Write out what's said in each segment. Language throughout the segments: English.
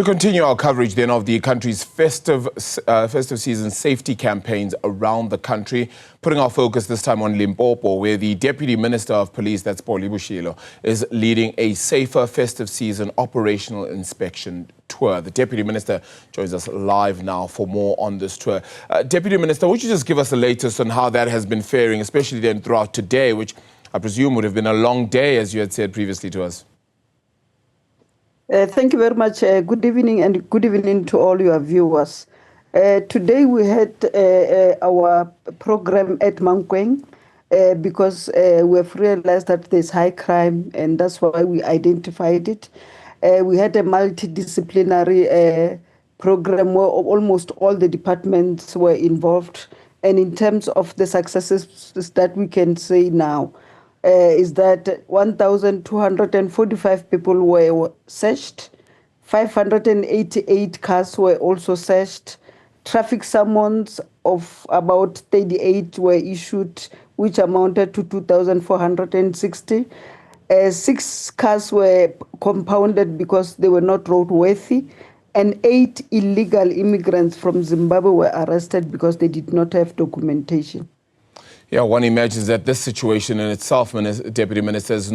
We continue our coverage then of the country's festive season safety campaigns around the country, putting our focus this time on Limpopo, where the Deputy Minister of Police, that's Boshielo, is leading a safer festive season operational inspection tour. The Deputy Minister joins us live now for more on this tour. Deputy Minister, would you just give us the latest on how that has been faring, especially then throughout today, which I presume would have been a long day, as you had said previously to us? Thank you very much. Good evening, and good evening to all your viewers. Today we had our program at Mankweng because we have realized that there's high crime, and that's why we identified it. We had a multidisciplinary program where almost all the departments were involved. And in terms of the successes that we can say now, is that 1,245 people were searched, 588 cars were also searched, traffic summons of about 38 were issued, which amounted to 2,460. 6 cars were compounded because they were not roadworthy, and 8 illegal immigrants from Zimbabwe were arrested because they did not have documentation. Yeah, one imagines that this situation in itself, Deputy Minister, is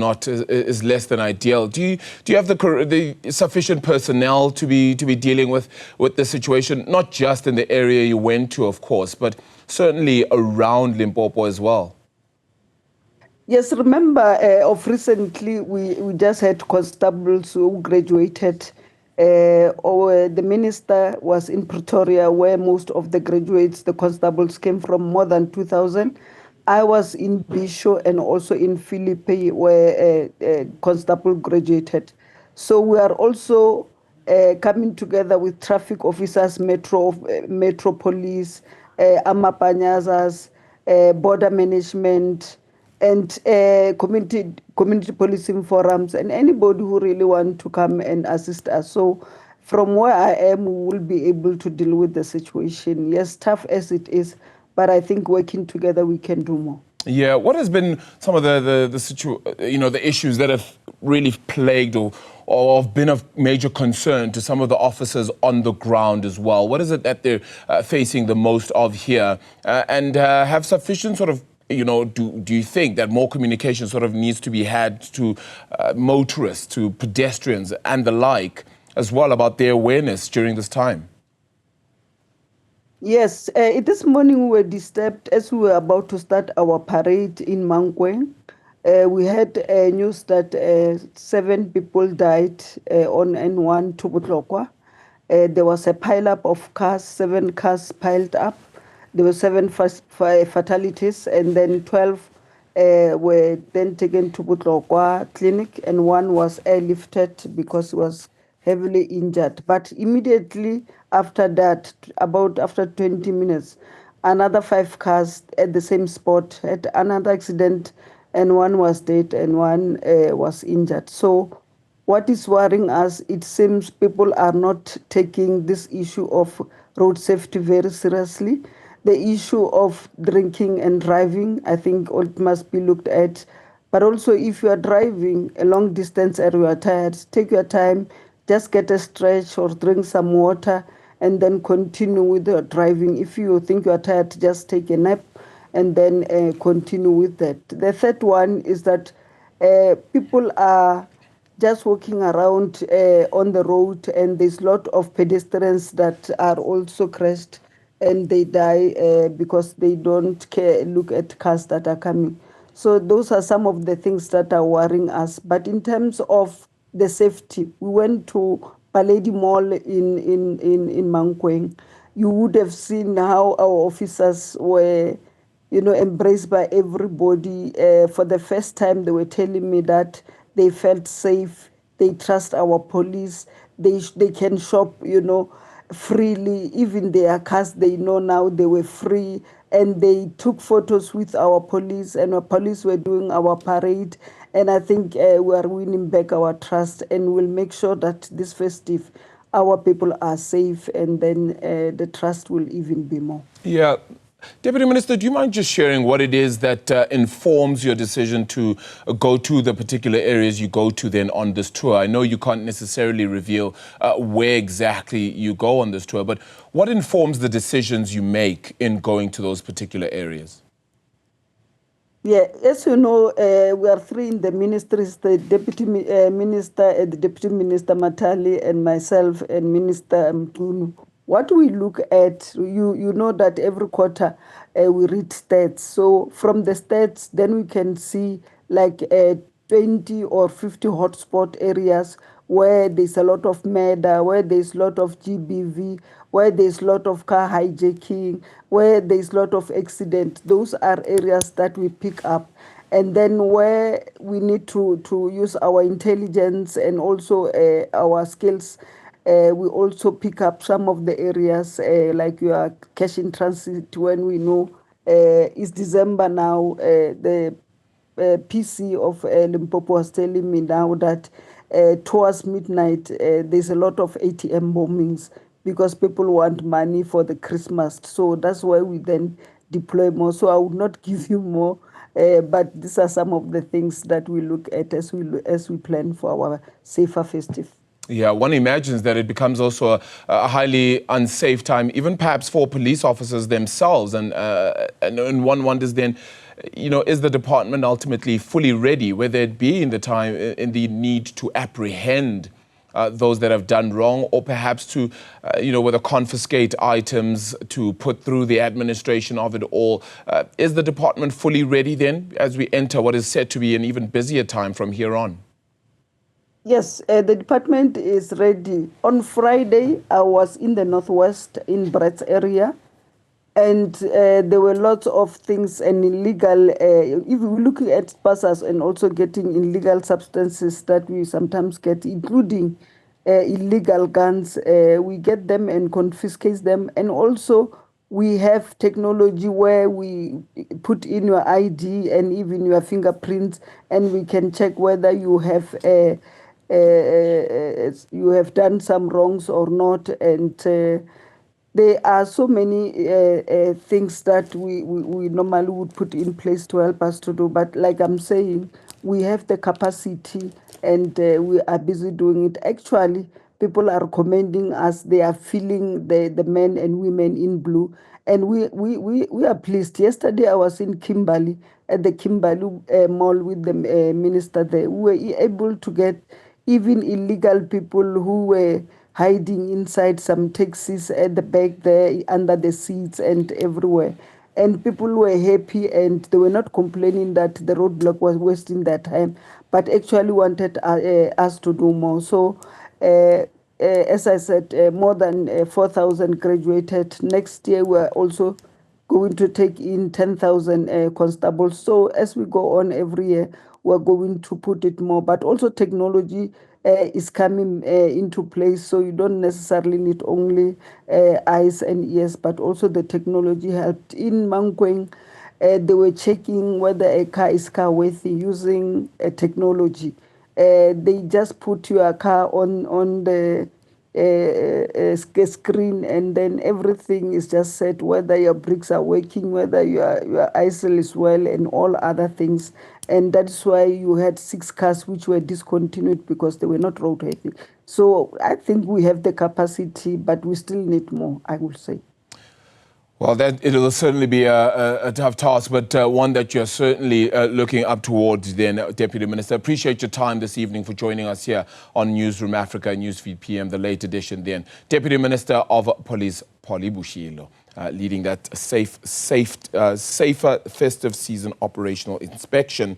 less than ideal. Do you have the sufficient personnel to be dealing with the situation, not just in the area you went to, of course, but certainly around Limpopo as well? Yes, remember, of recently we just had constables who graduated. The minister was in Pretoria, where most of the graduates, the constables, came from, more than 2,000. I was in Boshielo and also in Philippi, where a constable graduated. So we are also coming together with traffic officers, Metro Police, Amapanyazas, border management, and community policing forums, and anybody who really want to come and assist us. So from where I am, we will be able to deal with the situation. Yes, tough as it is, but I think working together we can do more. Yeah, what has been some of the issues that have really plagued or have been of major concern to some of the officers on the ground as well? What is it that they're facing the most of here? And have sufficient sort of, do you think that more communication sort of needs to be had to motorists, to pedestrians and the like as well about their awareness during this time? Yes, this morning we were disturbed as we were about to start our parade in Mankweng. We had news that 7 people died on N1 to Butlokwa. There was a pile-up of cars, 7 cars piled up. There were 7 fatalities, and then 12 were then taken to Butlokwa Clinic, and 1 was airlifted because he was heavily injured. But immediately after that, after 20 minutes, another 5 cars at the same spot had another accident, and 1 was dead and 1 was injured. So what is worrying us, it seems people are not taking this issue of road safety very seriously. The issue of drinking and driving, I think it must be looked at. But also, if you are driving a long distance and you are tired, take your time, just get a stretch or drink some water, and then continue with the driving. If you think you are tired, just take a nap and then continue with that. The third one is that people are just walking around on the road, and there's a lot of pedestrians that are also crashed, and they die because they don't look at cars that are coming. So those are some of the things that are worrying us. But in terms of the safety, we went to Paledi Mall in Mankweng. You would have seen how our officers were, embraced by everybody. For the first time, they were telling me that they felt safe. They trust our police. They can shop, freely. Even their cars, they know now they were free. And they took photos with our police, and our police were doing our parade. And I think we are winning back our trust, and we'll make sure that this festive, our people are safe, and then the trust will even be more. Yeah. Deputy Minister, do you mind just sharing what it is that informs your decision to go to the particular areas you go to then on this tour? I know you can't necessarily reveal where exactly you go on this tour, but what informs the decisions you make in going to those particular areas? Yeah, as you know, we are three in the ministries, the Deputy Minister, the Deputy Minister Matali, and myself, and Minister Mtunu. What we look at, you know that every quarter we read stats. So from the stats, then we can see like 20 or 50 hotspot areas where there's a lot of murder, where there's a lot of GBV, where there's a lot of car hijacking, where there's a lot of accident. Those are areas that we pick up. And then where we need to use our intelligence and also our skills, we also pick up some of the areas like your cash in transit when we know it's December now. The PC of Limpopo was telling me now that towards midnight there's a lot of ATM bombings because people want money for the Christmas. So that's why we then deploy more. So I would not give you more, but these are some of the things that we look at as we plan for our safer festive. Yeah, one imagines that it becomes also a highly unsafe time, even perhaps for police officers themselves. And one wonders then, you know, is the department ultimately fully ready, whether it be in the need to apprehend those that have done wrong, or perhaps to, whether confiscate items to put through the administration of it all. Is the department fully ready then as we enter what is set to be an even busier time from here on? Yes, the department is ready. On Friday, I was in the northwest in Brett's area, and there were lots of things and illegal, if we're looking at passers and also getting illegal substances that we sometimes get, including illegal guns, we get them and confiscate them. And also we have technology where we put in your ID and even your fingerprints, and we can check whether you have done some wrongs or not. And there are so many things that we normally would put in place to help us to do. But like I'm saying, we have the capacity and we are busy doing it. Actually, people are commending us. They are feeling the men and women in blue. And we are pleased. Yesterday, I was in Kimberley, at the Kimberley Mall with the minister there. We were able to get even illegal people who were hiding inside some taxis at the back there, under the seats and everywhere. And people were happy and they were not complaining that the roadblock was wasting their time, but actually wanted us to do more. So, as I said, more than 4,000 graduated. Next year, we're also going to take in 10,000 constables. So as we go on every year, we're going to put it more. But also technology is coming into place. So you don't necessarily need only eyes and ears, but also the technology helped. In Mankweng, they were checking whether a car is car worthy using technology. They just put your car on the screen, and then everything is just set, whether your brakes are working, whether your ISIL is well, and all other things. And that's why you had 6 cars which were discontinued because they were not roadworthy. So I think we have the capacity, but we still need more, I would say. Well, it'll certainly be a tough task, but one that you're certainly looking up towards then, Deputy Minister. Appreciate your time this evening for joining us here on Newzroom Afrika, Newsfeed PM, the late edition then. Deputy Minister of Police, Boshielo, leading that safer festive season operational inspection